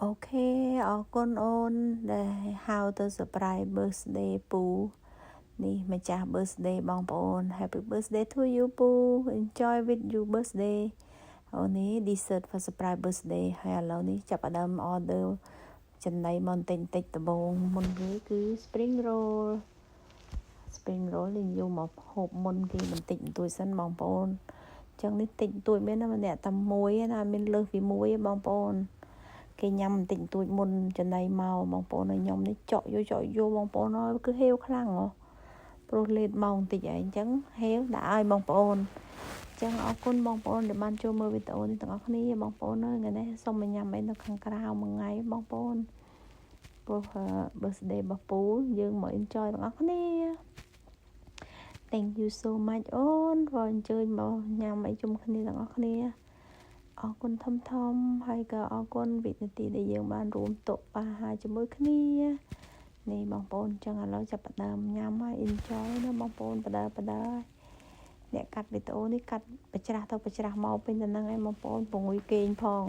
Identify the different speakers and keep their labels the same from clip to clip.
Speaker 1: Ok, con ôn để how to surprise birthday ពូនេះម្ចាស់ birthday បងប្អូន Happy birthday to you ពូ Enjoy with you birthday អូនេះ dessert for surprise birthday ហើយឥឡូវនេះចាប់ផ្ដើម order ចំណីមកបន្តិចដំបូងមុនគេគឺ spring roll នេះយកមកហូបមុនគេបន្តិចបន្តួចសិនបងប្អូនចឹងនេះតិចបន្តួចមែនណាម្នាក់តែមួយណាមានលើសពីមួយទេបងប្អូនគេញ៉ាំបន្តិចបន្តួចមុនចំណីមកបងប្អូនហើយខ្ញុំនេះចកយកបងប្អូនហើយគឺហេវខ្លាំងហ៎ព្រោះលេតម៉ោងបន្តិចឯងអញ្ចឹងហេវដាក់ឲ្យបងប្អូនអញ្ចឹងអរគុណបងប្អូនដែលបានចូលមើលវីដេអូនេះទាំងអស់គ្នាបងប្អូនអើយថ្ងៃនេះសូមញ៉ាំអីនៅខាងក្រៅមួយថ្ងៃបងប្អូនព្រោះ birthday របស់ពូយើងមក enjoy ទាំងអស់គ្នា Thank you so much អូនព្រោះអញ្ជើញមកញ៉ាំអីជុំគ្នាទាំងអស់គ្នាអរគុណធំហើយក៏អរគុណវិនាទីដែលយើងបានរួមតុអាហារជាមួយគ្នានេះបងប្អូនអញ្ចឹងឥឡូវចាប់ផ្ដើមញ៉ាំហើយ enjoy ណាបងប្អូនបដាអ្នកកាត់វីដេអូនេះកាត់បច្រាស់ទៅបច្រាស់មកពេញទៅហ្នឹងឯងបងប្អូនពងុយគេងផង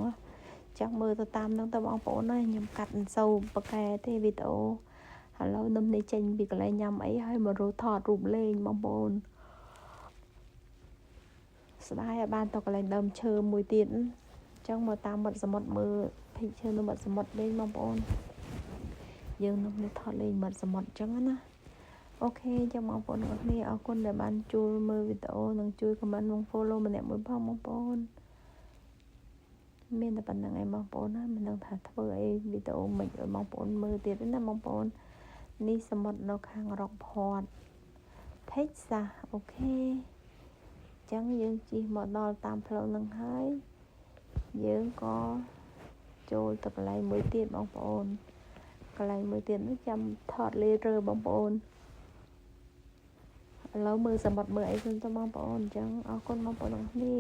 Speaker 1: ចឹងមើលទៅតាមហ្នឹងទៅបងប្អូនអើយខ្ញុំកាត់មិនសូវប្រកែទេវីដេអូឥឡូវនឹមនេះចេញពីកន្លែងញ៉ាំអីហើយមករត់ថតរូបលេងបងប្អូនស្ដាយឲ្យបានទៅកន្លែងដើមឈើមួយទៀតអញ្ចឹងមកតាមមាត់សមុទ្រមើលភ័យឈើនៅមាត់សមុទ្រលេងបងប្អូនយើងនឹងនេះថតលេងមាត់សមុទ្រអញ្ចឹងណាអូខេចឹងបងប្អូនទាំងអស់គ្នាអរគុណដែលបានចូលមើលវីដេអូនិងជួយ comment និង follow ម្នាក់មួយផងបងប្អូនមានតែប៉ុណ្្នឹងឯងបងប្អូនណាមិនដឹងថាធ្វើអីវីដេអូមិនឲ្យបងប្អូនមើលទៀតទេណាបងប្អូននេះសមុទ្រនៅខាងរកផត Texas អូខេចឹងយើងជិះមកដល់តាមផ្លូវនឹងហើយយើងក៏ចូលទៅកន្លែងមួយទៀតបងប្អូនកន្លែងមួយទៀតនេះចាំថតលេរើបងប្អូនឥឡូវមើលសមុទ្រមើលអីសិនទៅបងប្អូនអញ្ចឹងអរគុណបងប្អូនទាំងគ្នា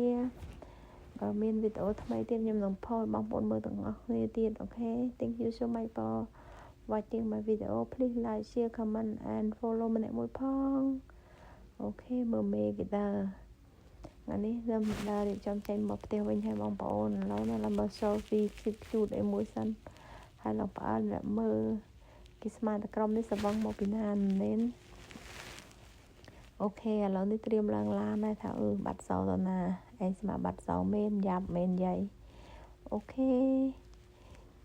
Speaker 1: បើមានវីដេអូថ្មីទៀតខ្ញុំនឹងផុសបងប្អូនមើលទាំងអស់គ្នាទៀតអូខេ Thank you so much for watching my video please like share comment and follow ម្នាក់មួយផងអូខេមើលមេហ្គីតាថ្ងៃនេះខ្ញុំដើររៀបចំចេញមកផ្ទះវិញហើយបងប្អូនឥឡូវឡើងមក selfie คลิปជូតអីមួយសិនហើយឡើងផ្អើលមើលគេស្មានតែក្រុមនេះសវឹងមកពីណាមែនអូខេឥឡូវនេះត្រៀមឡើងឡានហើយថាបាត់សោទៅណាឯងស្មាបាត់សោមែនយ៉ាប់មែនយាយអូខេ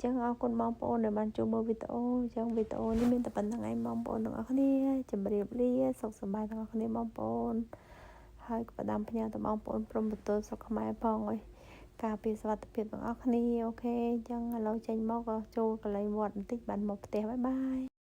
Speaker 1: ចឹងអរគុណបងប្អូនដែលបានចូលមើលវីដេអូចឹងវីដេអូនេះមានតែប៉ុណ្្នឹងឯងបងប្អូនទាំងអស់គ្នាជម្រាបលាសុខសប្បាយទាំងអស់គ្នាបងប្អូនហើយក៏ផ្ដាំផ្ញើទៅបងប្អូនព្រមទទួលសុខខ្មែរផងអើយការពារសុខភាពទាំងអស់គ្នាអូខេចឹងឥឡូវចេញមកក៏ចូលកន្លែងវត្តបន្តិចបានមកផ្ទះបាយ